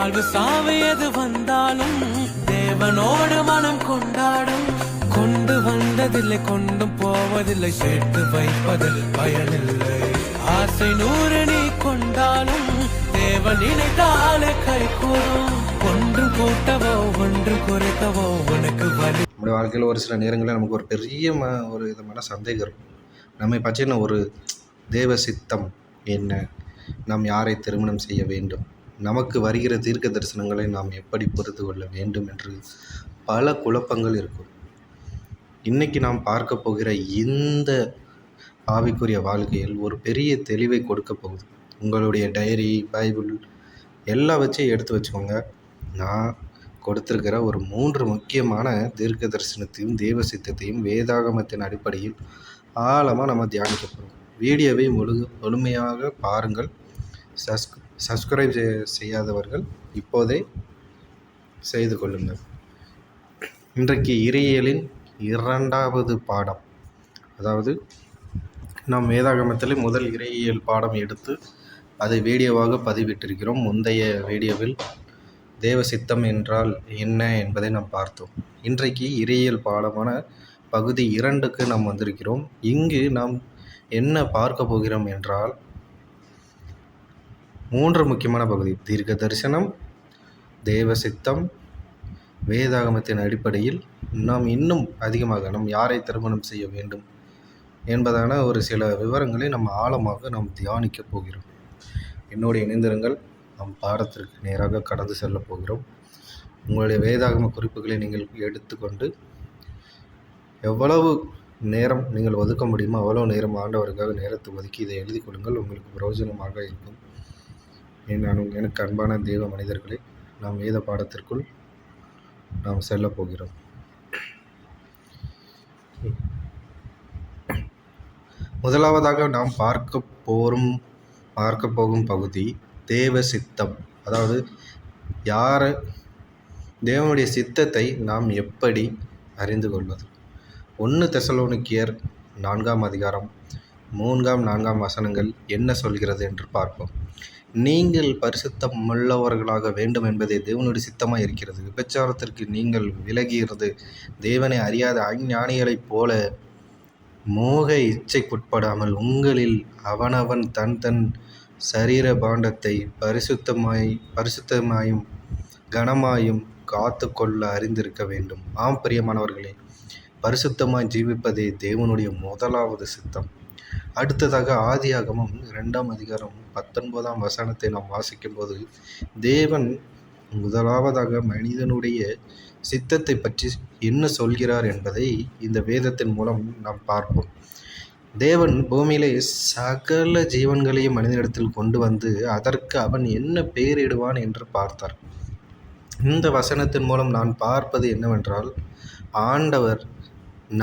வாழ்வு சாவு எது வந்தாலும் தேவனோடு மனம் கொண்டாடும். கொண்டு வந்ததில்லை கொண்டும் போவதில்லை, சேர்த்து வைப்பதில் பயனில்லை. ஆசை 100 நீ கொண்டாலும் தேவன் நினைத்தாலே கை கூடும். ஒன்று கூட்டவோ ஒன்று குறைக்கவோ உனக்கு வழி. நம்முடைய வாழ்க்கையில் ஒரு சில நேரங்களில் நமக்கு ஒரு பெரிய ஒரு விதமான சந்தேகம் இருக்கும். நம்மை பற்றின ஒரு தேவ சித்தம் என்ன, நாம் யாரை திருமணம் செய்ய வேண்டும், நமக்கு வருகிற தீர்க்க தரிசனங்களை நாம் எப்படி புரிந்து கொள்ள வேண்டும் என்று பல குழப்பங்கள் இருக்கும். இன்றைக்கி நாம் பார்க்க போகிற இந்த ஆவிக்குரிய வாழ்க்கையில் ஒரு பெரிய தெளிவை கொடுக்க போகுது. உங்களுடைய டைரி, பைபிள் எல்லாம் வச்சு எடுத்து வச்சுக்கோங்க. நான் கொடுத்துருக்கிற ஒரு 3 முக்கியமான தீர்க்க தரிசனத்தையும் தேவ சித்தத்தையும் வேதாகமத்தின் அடிப்படையில் ஆழமாக நம்ம தியானிக்க போகிறோம். வீடியோவை முழுமையாக பாருங்கள். சப்ஸ்கிரைப் செய்யாதவர்கள் இப்போதே செய்து கொள்ளுங்கள். இன்றைக்கு இறையியலின் 2வது பாடம், அதாவது நாம் வேதாகமத்தில் முதல் இறையியல் பாடம் எடுத்து அதை வீடியோவாக பதிவிட்டிருக்கிறோம். முந்தைய வீடியோவில் தேவ சித்தம் என்றால் என்ன என்பதை நாம் பார்த்தோம். இன்றைக்கு இறையியல் பாடமான பகுதி 2க்கு நாம் வந்திருக்கிறோம். இங்கு நாம் என்ன பார்க்க போகிறோம் என்றால் 3 முக்கியமான பகுதி: தீர்க்க தரிசனம், தேவ சித்தம், வேதாகமத்தின் அடிப்படையில் நாம் இன்னும் அதிகமாக நாம் யாரை திருமணம் செய்ய வேண்டும் என்பதான ஒரு சில விவரங்களை நம்ம ஆழமாக நாம் தியானிக்க போகிறோம். என்னோடு இணைந்திருங்கள். நம் பாடத்திற்கு நேராக கடந்து செல்ல போகிறோம். உங்களுடைய வேதாகம குறிப்புகளை நீங்கள் எடுத்துக்கொண்டு எவ்வளவு நேரம் நீங்கள் ஒதுக்க முடியுமோ அவ்வளோ நேரம் ஆண்டவருக்காக நேரத்தை ஒதுக்கி இதை எழுதி கொள்ளுங்கள். உங்களுக்கு பிரயோஜனமாக இருக்கும். எனக்கு அன்பான தெய்வ மனிதர்களே, நாம் வேத பாடத்திற்குள் நாம் செல்ல போகிறோம். முதலாவதாக நாம் பார்க்க போகும் பகுதி தேவ சித்தம். அதாவது தேவனுடைய சித்தத்தை நாம் எப்படி அறிந்து கொள்வது. 1 தெசலோனிக்கேயர் 4ஆம் அதிகாரம் 3, 4 வசனங்கள் என்ன சொல்கிறது என்று பார்ப்போம். நீங்கள் பரிசுத்தம் உள்ளவர்களாக வேண்டும் என்பதே தேவனுடைய சித்தமாக இருக்கிறது. விபச்சாரத்திற்கு நீங்கள் விலகுகிறது தேவனை அறியாத அஞ்ஞானிகளைப் போல மோக இச்சைக்குட்படாமல் உங்களில் அவனவன் தன் சரீர பாண்டத்தை பரிசுத்தமாயும் கனமாயும் காத்து கொள்ள அறிந்திருக்க வேண்டும். ஆம் பிரியமானவர்களே, பரிசுத்தமாய் ஜீவிப்பதே தேவனுடைய முதலாவது சித்தம். அடுத்ததாக ஆதியாகமம் 2ஆம் அதிகாரம் 19ஆம் வசனத்தை நாம் வாசிக்கும்போது தேவன் முதலாவதாக மனிதனுடைய சித்தத்தை பற்றி என்ன சொல்கிறார் என்பதை இந்த வேதத்தின் மூலம் நாம் பார்ப்போம். தேவன் பூமியிலே சகல ஜீவன்களையும் மனிதனிடத்தில் கொண்டு வந்து அதற்கு அவன் என்ன பெயரிடுவான் என்று பார்த்தார். இந்த வசனத்தின் மூலம் நான் பார்ப்பது என்னவென்றால், ஆண்டவர்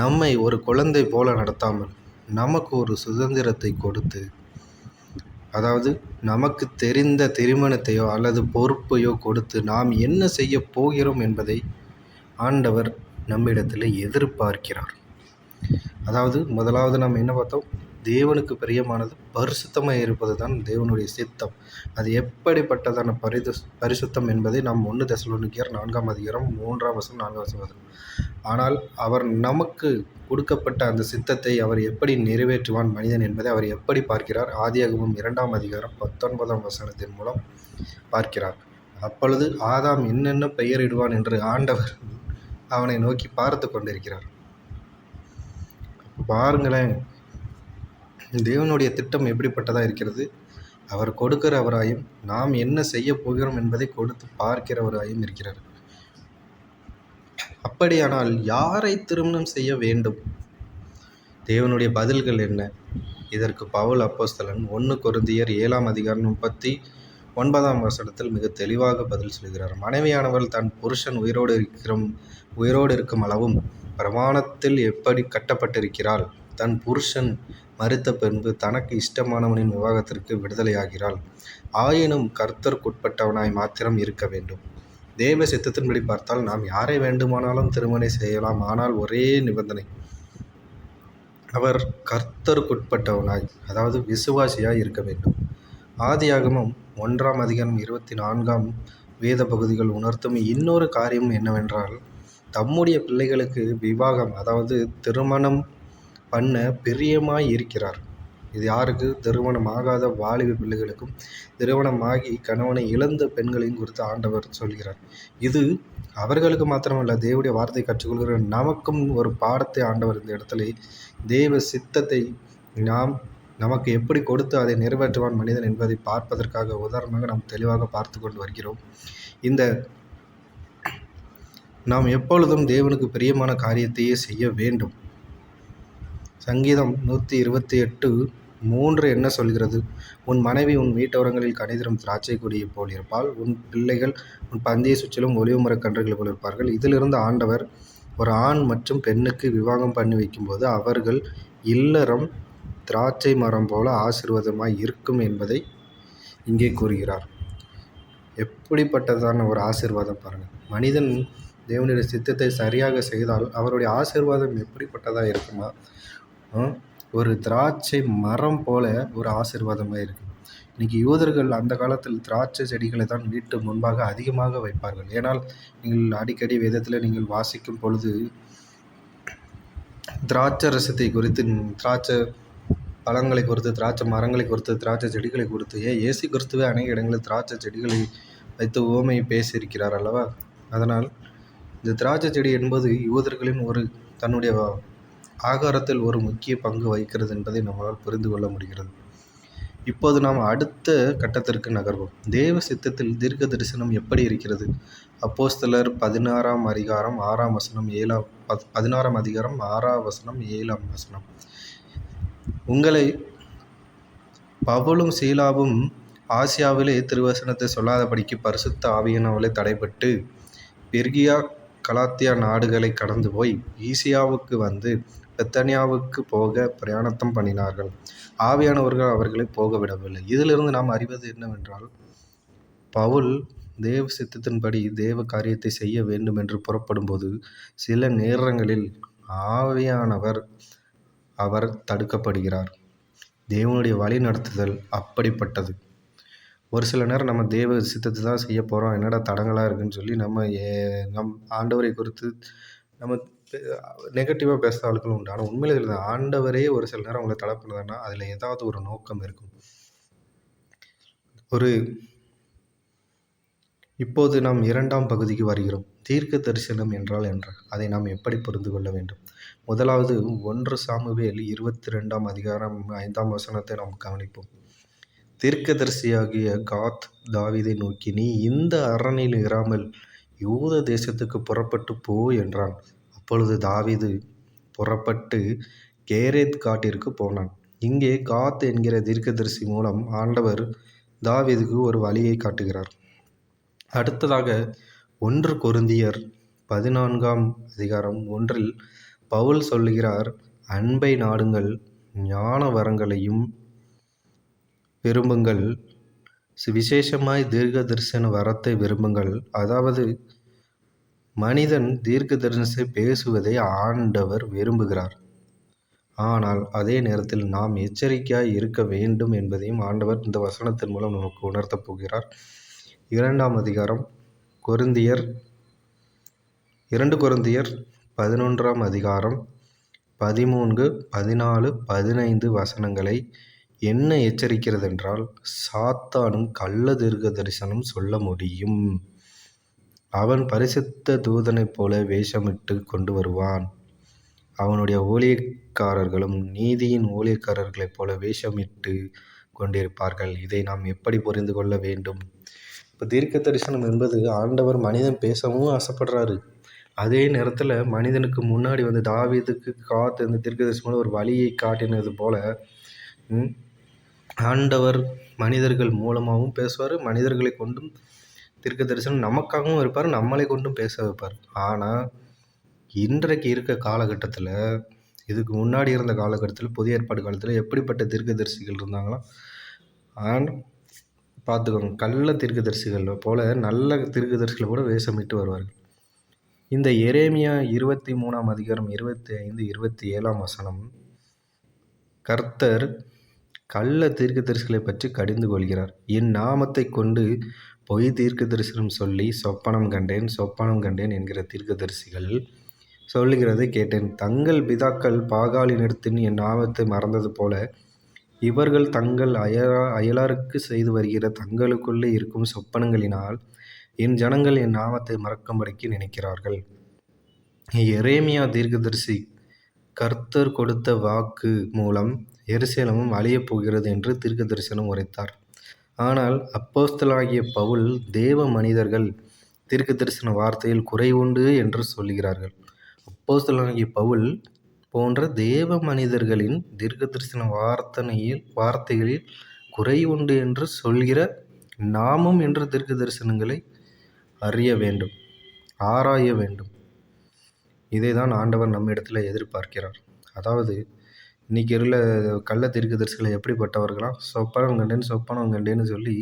நம்மை ஒரு குழந்தை போல நடத்தாமல் நமக்கு ஒரு சுதந்திரத்தை கொடுத்து, அதாவது நமக்கு தெரிந்த திருமணத்தையோ அல்லது பொறுப்பையோ கொடுத்து நாம் என்ன செய்ய போகிறோம் என்பதை ஆண்டவர் நம்மிடத்தில் எதிர்பார்க்கிறார். அதாவது முதலாவது நாம் என்ன பார்த்தோம்? தேவனுக்கு பிரியமானது பரிசுத்தமாக இருப்பது தான் தேவனுடைய சித்தம். அது எப்படிப்பட்டதான பரிசுத்தம் என்பதை நாம் 1 தெசலோனிக்கேயர் 4ஆம் அதிகாரம் 3ஆம் வசனம் 4ஆம் வசனம். ஆனால் அவர் நமக்கு கொடுக்கப்பட்ட அந்த சித்தத்தை அவர் எப்படி நிறைவேற்றுவான் மனிதன் என்பதை அவர் எப்படி பார்க்கிறார்? ஆதியாகமம் 2ஆம் அதிகாரம் 19ஆம் வசனத்தின் மூலம் பார்க்கிறார். அப்பொழுது ஆதாம் என்னென்ன பெயரிடுவான் என்று ஆண்டவர் அவனை நோக்கி பார்த்து கொண்டிருக்கிறார். பாருங்களேன், தேவனுடைய திட்டம் எப்படிப்பட்டதாக இருக்கிறது. அவர் கொடுக்கிறவராயும் நாம் என்ன செய்ய போகிறோம் என்பதை கொடுத்து பார்க்கிறவராயும் இருக்கிறார். அப்படியானால் யாரை திருமணம் செய்ய வேண்டும்? தேவனுடைய பதில்கள் என்ன? இதற்கு பவுல் அப்போஸ்தலன் 1 கொரிந்தியர் 7ஆம் அதிகாரம் 39ஆம் வசனத்தில் மிக தெளிவாக பதில் சொல்கிறார். மனைவியானவள் தன் புருஷன் உயிரோடு இருக்கும் அளவும் பிரமாணத்தில் எப்படி கட்டப்பட்டிருக்கிறாள்? தன் புருஷன் மரித்த பின்பு தனக்கு இஷ்டமானவனின் விவாகத்திற்கு விடுதலையாகிறாள். ஆயினும் கர்த்தருக்குட்பட்டவனாய் மாத்திரம் இருக்க வேண்டும். தேவ சித்தத்தின்படி பார்த்தால் நாம் யாரை வேண்டுமானாலும் திருமணம் செய்யலாம். ஆனால் ஒரே நிபந்தனை, அவர் கர்த்தருக்குட்பட்டவனாய், அதாவது விசுவாசியாய் இருக்க வேண்டும். ஆதியாகமம் 1ஆம் அதிகாரம் 24ஆம் வேத பகுதிகள் உணர்த்தும் இன்னொரு காரியம் என்னவென்றால், தம்முடைய பிள்ளைகளுக்கு விவாகம், அதாவது திருமணம் பண்ண பிரியமாய் இருக்கிறார். இது யாருக்கு? திருமணம் ஆகாத வாலிப பிள்ளைகளுக்கும் திருமணமாகி கணவனை இழந்த பெண்களையும் குறித்து ஆண்டவர் சொல்கிறார். இது அவர்களுக்கு மாத்திரமல்ல, தேவனுடைய வார்த்தை கற்றுக்கொள்கிற நமக்கும் ஒரு பாடத்தை ஆண்டவர் இந்த இடத்துல தேவ சித்தத்தை நாம் நமக்கு எப்படி கொடுத்து அதை நிறைவேற்றுவான் மனிதன் என்பதை பார்ப்பதற்காக உதாரணமாக நாம் தெளிவாக பார்த்து கொண்டு வருகிறோம். இந்த நாம் எப்பொழுதும் தேவனுக்கு பிரியமான காரியத்தையே செய்ய வேண்டும். சங்கீதம் 128:3 என்ன சொல்கிறது? உன் மனைவி உன் வீட்டோரங்களில் கனிதரும் திராட்சை கொடியைப் போல் இருப்பாள், உன் பிள்ளைகள் உன் பந்தியை சுற்றிலும் ஒலிவு மரக் கன்றுகளைப் போல் இருப்பார்கள். இதிலிருந்து ஆண்டவர் ஒரு ஆண் மற்றும் பெண்ணுக்கு விவாகம் பண்ணி வைக்கும்போது அவர்கள் இல்லறம் திராட்சை மரம் போல ஆசீர்வாதமாய் இருக்கும் என்பதை இங்கே கூறுகிறார். எப்படிப்பட்டதான ஒரு ஆசீர்வாதம் பாருங்கள். மனிதன் தேவனுடைய சித்தத்தை சரியாக செய்தால் அவருடைய ஆசீர்வாதம் எப்படிப்பட்டதாக இருக்குமா? ஒரு திராட்சை மரம் போல ஒரு ஆசீர்வாதமாக இருக்கும். இன்றைக்கி யூதர்கள் அந்த காலத்தில் திராட்சை செடிகளை தான் வீட்டு முன்பாக அதிகமாக வைப்பார்கள். ஏனால் நீங்கள் அடிக்கடி வேதத்தில் நீங்கள் வாசிக்கும் பொழுது திராட்சை ரசத்தை குறித்து, திராட்சை பழங்களை குறித்து, திராட்சை மரங்களை குறித்து, திராட்சை செடிகளை குறித்து, இயேசு கிறிஸ்துவே அநேக இடங்களில் திராட்சை செடிகளை வைத்து உவமையை பேசியிருக்கிறார் அல்லவா? அதனால் இந்த திராட்சை செடி என்பது யூதர்களின் ஒரு தன்னுடைய ஆகாரத்தில் ஒரு முக்கிய பங்கு வகிக்கிறது என்பதை நம்மால் புரிந்து கொள்ள முடிகிறது. இப்போது நாம் அடுத்த கட்டத்திற்கு நகர்வோம். தேவ சித்தத்தில் தீர்க்க தரிசனம் எப்படி இருக்கிறது? அப்போஸ்தலர் 16ஆம் அதிகாரம் 6ஆம் வசனம் 7ஆம் வசனம். உங்களை பவுலும் சீலாவும் ஆசியாவிலே திருவசனத்தை சொல்லாதபடிக்கு பரிசுத்த ஆவியினாலே தடைபட்டு பெர்கியா கலாத்தியா நாடுகளை கடந்து போய் ஈசியாவுக்கு வந்து பெத்தனியாவுக்கு போக பிரயாணத்தம் பண்ணினார்கள். ஆவியானவர்கள் அவர்களை போக விடவில்லை. இதிலிருந்து நாம் அறிவது என்னவென்றால், பவுல் தேவ சித்தத்தின்படி தேவ காரியத்தை செய்ய வேண்டும் என்று புறப்படும்போது சில நேரங்களில் ஆவியானவர் அவர் தடுக்கப்படுகிறார். தேவனுடைய வழி நடத்துதல் அப்படிப்பட்டது. ஒரு சில நேரம் நம்ம தேவ சித்தத்தை தான் செய்ய போகிறோம், என்னடா தடங்களாக இருக்குன்னு சொல்லி நம் ஆண்டவரை குறித்து நம்ம நெகட்டிவாக பேசுகிற ஆட்களும் உண்டு. ஆனால் உண்மையில் இதில் ஆண்டவரே ஒரு சில நேரம் அவங்களை தடை பண்ணுறதுன்னா அதில் ஏதாவது ஒரு நோக்கம் இருக்கும். இப்போது நாம் 2ஆம் பகுதிக்கு வருகிறோம். தீர்க்க தரிசனம் என்றால் என்ன? அதை நாம் எப்படி புரிந்து கொள்ள வேண்டும்? முதலாவது 1 சாமுவேல் 22ஆம் அதிகாரம் 5ஆம் வசனத்தை நாம் கவனிப்போம். தீர்க்கதரிசியாகிய காத் தாவீதை நோக்கி, நீ இந்த அரணில் இராமல் யூத தேசத்துக்கு புறப்பட்டு போ என்றான். அப்பொழுது தாவீது புறப்பட்டு கேரேத் காட்டிற்கு போனான். இங்கே காத் என்கிற தீர்க்கதரிசி மூலம் ஆண்டவர் தாவீதுக்கு ஒரு வழியை காட்டுகிறார். அடுத்ததாக 1 கொரிந்தியர் 14ஆம் அதிகாரம் 1 பவுல் சொல்லுகிறார், அன்பை நாடுங்கள், ஞான வரங்களையும் விரும்புங்கள், விசேஷமாய் தீர்க்க தரிசன வரத்தை விரும்புங்கள். அதாவது மனிதன் தீர்க்க தரிசனத்தை பேசுவதை ஆண்டவர் விரும்புகிறார். ஆனால் அதே நேரத்தில் நாம் எச்சரிக்கையாய் இருக்க வேண்டும் என்பதையும் ஆண்டவர் இந்த வசனத்தின் மூலம் நமக்கு உணர்த்தப் போகிறார். 2ஆம் அதிகாரம் 2 கொரிந்தியர் 11ஆம் அதிகாரம் 13, 14, 15 வசனங்களை என்ன எச்சரிக்கிறது என்றால், சாத்தானும் கள்ள தீர்க்க தரிசனம் சொல்ல முடியும். அவன் பரிசுத்த தூதனைப் போல வேஷமிட்டு கொண்டு வருவான். அவனுடைய ஊழியக்காரர்களும் நீதியின் ஊழியக்காரர்களைப் போல வேஷமிட்டு கொண்டிருப்பார்கள். இதை நாம் எப்படி புரிந்து கொள்ள வேண்டும்? இப்போ தீர்க்க தரிசனம் என்பது ஆண்டவர் மனிதன் பேசவும் ஆசைப்படுறாரு. அதே நேரத்தில் மனிதனுக்கு முன்னாடி வந்து தாவீதுக்கு காத்து இந்த தீர்க்க தரிசனம் ஒரு வழியை காட்டினது போல ஆண்டவர் மனிதர்கள் மூலமாகவும் பேசுவார், மனிதர்களை கொண்டும் தீர்க்க தரிசனம் நமக்காகவும் இருப்பார், நம்மளை கொண்டும் பேச வைப்பார். ஆனால் இன்றைக்கு இருக்க காலகட்டத்தில், இதுக்கு முன்னாடி இருந்த காலகட்டத்தில், புதிய ஏற்பாடு காலத்தில் எப்படிப்பட்ட தீர்க்கதரிசிகள் இருந்தாங்கன்னா பார்த்துக்கோங்க, கள்ள தீர்க்கதரிசிகள் போல நல்ல தீர்க்கதரிசிகளை கூட வேஷமிட்டு வருவார்கள். இந்த எரேமியா 23ஆம் அதிகாரம் 25, 27ஆம் வசனம், கர்த்தர் கள்ள தீர்க்கதரிசிகளை பற்றி கடிந்து கொள்கிறார். என் நாமத்தை கொண்டு பொய் தீர்க்க தரிசனம் சொல்லி சொப்பனம் கண்டேன் சொப்பனம் கண்டேன் என்கிற தீர்க்கதரிசிகள் சொல்லுகிறதை கேட்டேன். தங்கள் பிதாக்கள் பாகாலினிடத்தின் என் நாமத்தை மறந்தது போல இவர்கள் தங்கள் அயலாருக்கு செய்து வருகிற தங்களுக்குள்ளே இருக்கும் சொப்பனங்களினால் என் ஜனங்கள் என் நாமத்தை மறக்கும்படிக்கு நினைக்கிறார்கள். எரேமியா தீர்க்கதரிசி கர்த்தர் கொடுத்த வாக்கு மூலம் எருசலேமும் அழியப் போகிறது என்று தீர்க்க தரிசனம் உரைத்தார். ஆனால் அப்போஸ்தலனாகிய பவுல் தேவ மனிதர்கள் தீர்க்க தரிசன வார்த்தையில் குறை உண்டு என்று சொல்லுகிறார்கள். அப்போஸ்தலனாகிய பவுல் போன்ற தேவ மனிதர்களின் தீர்க்க தரிசன வார்த்தைகளில் குறை உண்டு என்று சொல்கிற நாமும் என்ற தீர்க்க தரிசனங்களை அறிய வேண்டும், ஆராய வேண்டும். இதை தான் ஆண்டவர் நம்மிடத்தில் எதிர்பார்க்கிறார். அதாவது இன்றைக்கி உள்ள கள்ள தீர்க்க தரிசிகளை எப்படிப்பட்டவர்களாம், சொப்பனம் கண்டேன்னு சொப்பனம் கண்டேன்னு சொல்லி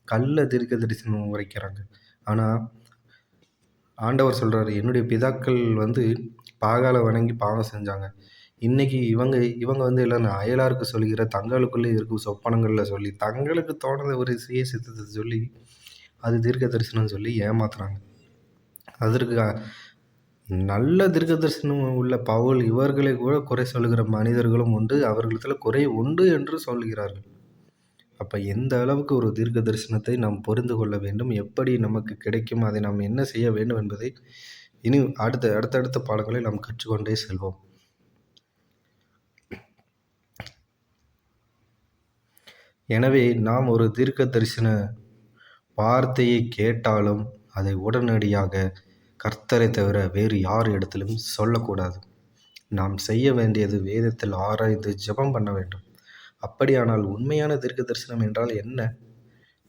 கள்ள தீர்க்க தரிசனம் உரைக்கிறாங்க. ஆனால் ஆண்டவர் சொல்கிறார், என்னுடைய பிதாக்கள் பாகாலை வணங்கி பாவம் செஞ்சாங்க. இன்றைக்கி இவங்க எல்லாம் அயலாருக்கு சொல்கிற தங்களுக்குள்ளே இருக்கும் சொப்பனங்களில் சொல்லி தங்களுக்கு தோணுத ஒரு சுய சித்தத்தை சொல்லி அது தீர்க்க தரிசனம் சொல்லி ஏமாத்துறாங்க. அதற்கு நல்ல தீர்க்க தரிசனம் உள்ள பவுல் இவர்களை கூட குறை சொல்லுகிற மனிதர்களும் உண்டு, அவர்களிடத்தில் குறை உண்டு என்று சொல்கிறார்கள். அப்போ எந்த அளவுக்கு ஒரு தீர்க்க தரிசனத்தை நாம் புரிந்து கொள்ள வேண்டும், எப்படி நமக்கு கிடைக்கும், அதை நாம் என்ன செய்ய வேண்டும் என்பதை இனி அடுத்தடுத்த பாடங்களை நாம் கற்றுக்கொண்டே செல்வோம். எனவே நாம் ஒரு தீர்க்க தரிசன வார்த்தையை கேட்டாலும் அதை உடனடியாக கர்த்தரை தவிர வேறு யார் இடத்திலும் சொல்லக்கூடாது. நாம் செய்ய வேண்டியது வேதத்தில் ஆராய்ந்து ஜெபம் பண்ண வேண்டும். அப்படியானால் உண்மையான தீர்க்க தரிசனம் என்றால் என்ன?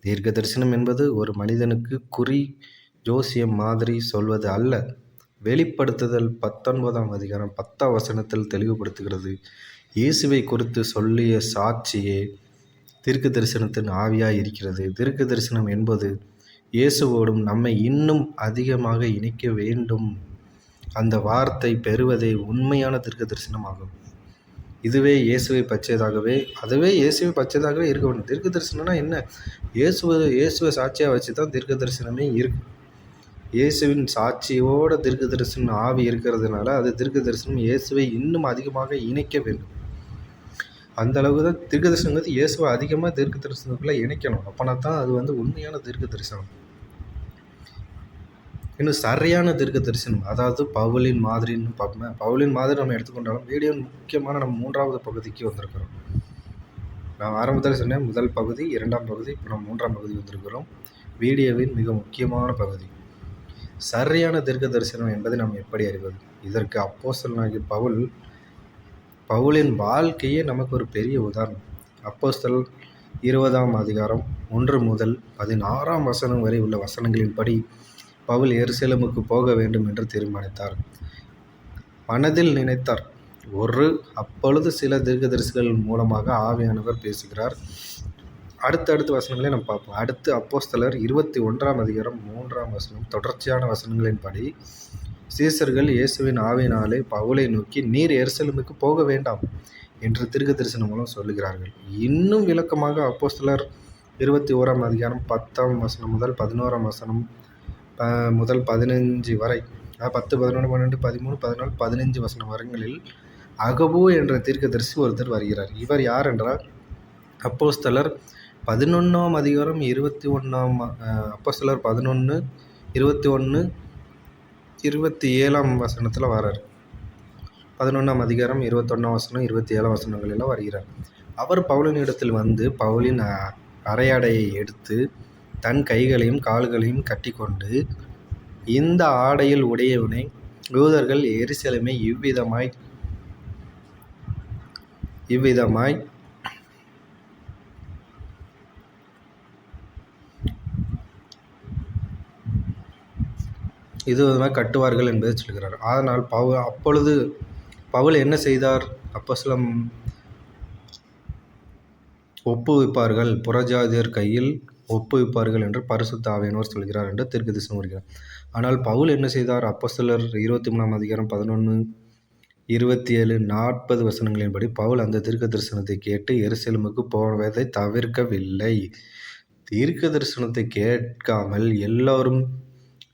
தீர்க்க தரிசனம் என்பது ஒரு மனிதனுக்கு குறி ஜோசியம் மாதிரி சொல்வது அல்ல. வெளிப்படுத்துதல் 19ஆம் அதிகாரம் 10ஆம் வசனத்தில் தெளிவுபடுத்துகிறது. இயேசுவை குறித்து சொல்லிய சாட்சியே தீர்க்க தரிசனத்தின் ஆவியாய் இருக்கிறது. தீர்க்க தரிசனம் என்பது இயேசுவோடும் நம்மை இன்னும் அதிகமாக இணைக்க வேண்டும். அந்த வார்த்தை பெறுவதே உண்மையான தீர்க்க தரிசனமாகும். அதுவே இயேசுவை பற்றியதாகவே இருக்க வேண்டும். தீர்க்க தரிசனம்னா என்ன? இயேசுவை சாட்சியாக வச்சு தான் தீர்க்க தரிசனமே இருக்கு. இயேசுவின் சாட்சியோட தீர்க்க தரிசனம் ஆவி இருக்கிறதுனால அது தீர்க்க தரிசனம் இயேசுவை இன்னும் அதிகமாக இணைக்க வேண்டும். அந்த அளவுக்கு தான் தீர்க்க தரிசனம் இயேசுவை அதிகமாக தீர்க்க தரிசனத்துக்குள்ளே இணைக்கணும். அப்போனா தான் அது உண்மையான தீர்க்க தரிசனம். இன்னும் சரியான தீர்க்க தரிசனம், அதாவது பவுலின் மாதிரின்னு பார்ப்போம். பவுலின் மாதிரி நம்ம எடுத்துக்கொண்டாலும் வீடியோ முக்கியமான நம்ம 3ஆவது பகுதிக்கு வந்திருக்கிறோம். நான் ஆரம்பத்தில் சொன்னேன் முதல் பகுதி, 2ஆம் பகுதி, இப்போ நம்ம 3ஆம் பகுதி வந்திருக்கிறோம். வீடியோவின் மிக முக்கியமான பகுதி சரியான தீர்க்க தரிசனம் என்பதை நாம் எப்படி அறிவது? இதற்கு அப்போஸ்தலனாகிய பவுலின் வாழ்க்கையே நமக்கு ஒரு பெரிய உதாரணம். அப்போஸ்தலர் 20ஆம் அதிகாரம் 1 முதல் 16ஆம் வசனம் வரை உள்ள வசனங்களின்படி பவுல் எருசலேமுக்கு போக வேண்டும் என்று தீர்மானித்தார். மனதில் நினைத்தார். அப்பொழுது சில தீர்க்கதரிசிகள் மூலமாக ஆவியானவர் பேசுகிறார். அடுத்த வசனங்களை நம்ம பார்ப்போம். அடுத்து அப்போஸ்தலர் 21ஆம் அதிகாரம் 3ஆம் வசனம் தொடர்ச்சியான வசனங்களின்படி சீசர்கள் இயேசுவின் ஆவியினாலே பவுலை நோக்கி, நீர் எருசலேமுக்கு போக வேண்டாம் என்று தீர்க்க தரிசனம் மூலம் சொல்லுகிறார்கள். இன்னும் விளக்கமாக அப்போஸ்தலர் 21ஆம் அதிகாரம் 10ஆம் வசனம் முதல் 11ஆம் வசனம் முதல் 15 வரை 10, 11, 12, 13, 14, 15 வசனம் வரங்களில் அகபு என்ற தீர்க்கதரிசி ஒருத்தர் வருகிறார். இவர் யார் என்றால் அப்போஸ்தலர் 11ஆம் அதிகாரம் 21ஆம் அப்போஸ்தலர் 11, 21, 27ஆம் வசனத்தில் வரார். 11ஆம் அதிகாரம் 21ஆம் வசனம் 27ஆம் வசனங்களெல்லாம் வருகிறார். அவர் பவுலின் இடத்தில் வந்து பவுலின் அரையாடையை எடுத்து தன் கைகளையும் கால்களையும் கட்டி கொண்டு, இந்த ஆடையில் உடையவனை யூதர்கள் எருசலேமை இவ்விதமாய் கட்டுவார்கள் என்பதை சொல்கிறார். அதனால் அப்பொழுது பவுல் என்ன செய்தார்? அப்போஸ்தலர் ஒப்புவிப்பார்கள், புறஜாதியர் கையில் ஒப்புவிப்பார்கள் என்று பரிசுத்த ஆவியானவர் சொல்கிறார் என்று தீர்க்கதரிசனம் வருகிறார். ஆனால் பவுல் என்ன செய்தார்? அப்போஸ்தலர் 23ஆம் அதிகாரம் 11, 27, 40 வசனங்களின்படி பவுல் அந்த தீர்க்க தரிசனத்தை கேட்டு எருசலேமுக்கு போவதை தவிர்க்கவில்லை. தீர்க்க தரிசனத்தை கேட்காமல் எல்லோரும்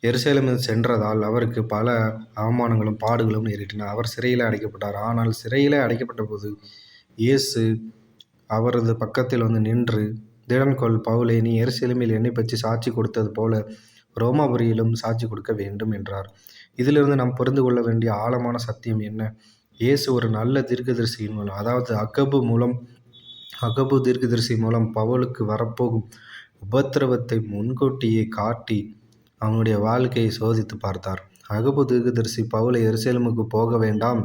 எருசலேமில் சென்றதால் அவருக்கு பல அவமானங்களும் பாடுகளும் நேரிட்டன. அவர் சிறையில் அடைக்கப்பட்டார். ஆனால் சிறையில் அடைக்கப்பட்ட போது இயேசு அவரது பக்கத்தில் வந்து நின்று, திடன்கொள் பவுலே, நீ எருசலேமில் என்னை பற்றி சாட்சி கொடுத்தது போல ரோமாபுரியிலும் சாட்சி கொடுக்க வேண்டும் என்றார். இதிலிருந்து நாம் புரிந்து கொள்ள வேண்டிய ஆழமான சத்தியம் என்ன? இயேசு ஒரு நல்ல தீர்க்கதரிசியின் மூலம், அதாவது அகபு தீர்க்கதரிசி மூலம் பவுலுக்கு வரப்போகும் உபத்திரவத்தை முன்கூட்டியே காட்டி அவனுடைய வாழ்க்கையை சோதித்து பார்த்தார். அகபு தீர்க்கதரிசி பவுலை எருசலேமுக்கு போக வேண்டாம்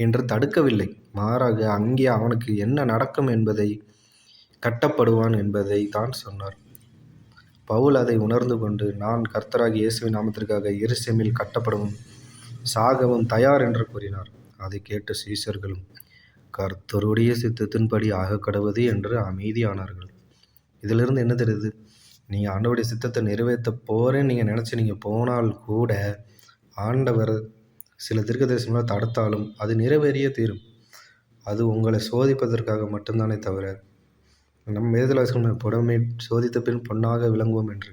என்று தடுக்கவில்லை. மாறாக அங்கே அவனுக்கு என்ன நடக்கும் என்பதை, கட்டப்படுவான் என்பதை தான் சொன்னார். பவுல் அதை உணர்ந்து கொண்டு, நான் கர்த்தராகிய இயேசுவின் நாமத்திற்காக எருசலேமில் கட்டப்படவும் சாகவும் தயார் என்று கூறினார். அதை கேட்ட சீஷர்களும் கர்த்தருடைய சித்தத்தின்படி ஆகக்கடவது என்று அமைதியானார்கள். இதிலிருந்து என்ன தெரியுது? நீங்கள் ஆண்டவருடைய சித்தத்தை நிறைவேற்ற போகிறேன்னு நீங்கள் நினச்சி நீங்கள் போனால் கூட ஆண்டவர் சில தீர்க்கதரிசனங்களை தடுத்தாலும் அது நிறைவேறியே தீரும். அது உங்களை சோதிப்பதற்காக மட்டும்தானே தவிர, நம் வேதவாசிகள் புடமை சோதித்த பின் பொன்னாக விளங்குவோம் என்று.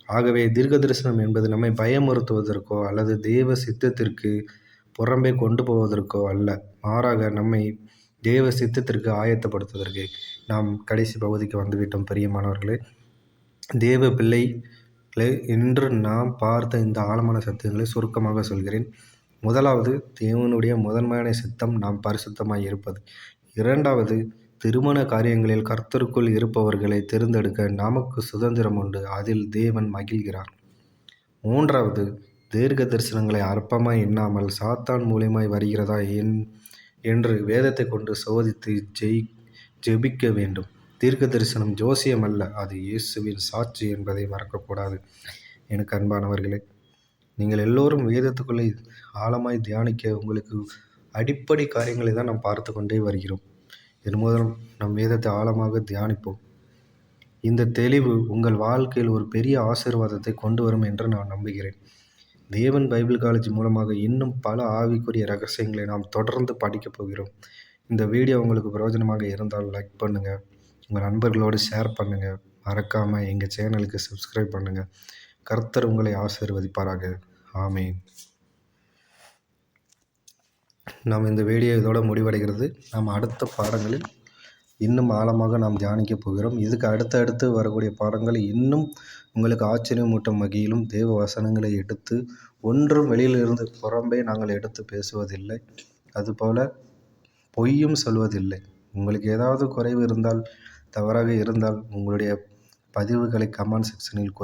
ஆகவே தீர்க்க தரிசனம் என்பது நம்மை பயமுறுத்துவதற்கோ அல்லது தேவ சித்தத்திற்கு புறம்பே கொண்டு போவதற்கோ அல்ல. மாறாக நம்மை தேவ சித்தத்திற்கு ஆயத்தப்படுத்துவதற்கு. நாம் கடைசி பகுதிக்கு வந்துவிட்டோம் பிரியமானவர்களே. தேவ பிள்ளைகளே, இன்று நாம் பார்த்த இந்த ஆழமான சத்தியங்களை சுருக்கமாக சொல்கிறேன். முதலாவது, தேவனுடைய முதன்மையான சித்தம் நாம் பரிசுத்தமாய் இருப்பது. இரண்டாவது, திருமண காரியங்களில் கர்த்தருக்குள் இருப்பவர்களை தேர்ந்தெடுக்க நமக்கு சுதந்திரம் உண்டு, அதில் தேவன் மகிழ்கிறார். மூன்றாவது, தீர்க்க தரிசனங்களை அற்பமாய் எண்ணாமல் சாத்தான் மூலியமாய் வருகிறதா என்று வேதத்தை கொண்டு சோதித்து ஜெபிக்க வேண்டும். தீர்க்க தரிசனம் ஜோசியம் அல்ல, அது இயேசுவின் சாட்சி என்பதை மறக்கக்கூடாது. எனக்கு அன்பானவர்களே, நீங்கள் எல்லோரும் வேதத்துக்குள்ளே ஆழமாய் தியானிக்க உங்களுக்கு அடிப்படை காரியங்களை தான் நாம் பார்த்து கொண்டே வருகிறோம். இதன் மூலம் நம் வேதத்தை ஆழமாக தியானிப்போம். இந்த தெளிவு உங்கள் வாழ்க்கையில் ஒரு பெரிய ஆசீர்வாதத்தை கொண்டு வரும் என்று நான் நம்புகிறேன். தேவன் பைபிள் காலேஜ் மூலமாக இன்னும் பல ஆவிக்குரிய ரகசியங்களை நாம் தொடர்ந்து படிக்கப் போகிறோம். இந்த வீடியோ உங்களுக்கு பிரயோஜனமாக இருந்தால் லைக் பண்ணுங்கள், உங்கள் நண்பர்களோடு ஷேர் பண்ணுங்கள், மறக்காமல் எங்கள் சேனலுக்கு சப்ஸ்கிரைப் பண்ணுங்கள். கர்த்தர் உங்களை ஆசீர்வதிப்பாராக. ஆமேன். நாம் இந்த வீடியோ இதோட முடிவடைகிறது. நாம் அடுத்த பாடங்களில் இன்னும் ஆழமாக நாம் தியானிக்க போகிறோம். இதுக்கு அடுத்தடுத்து வரக்கூடிய பாடங்கள் இன்னும் உங்களுக்கு ஆச்சரியமூட்டும் வகையிலும் தேவ வசனங்களை எடுத்து, ஒன்றும் வெளியிலிருந்து புறம்பே நாங்கள் எடுத்து பேசுவதில்லை, அதுபோல் பொய்யும் சொல்வதில்லை. உங்களுக்கு ஏதாவது குறைவு இருந்தால், தவறாக இருந்தால் உங்களுடைய பதிவுகளை கமெண்ட் செக்ஷனில்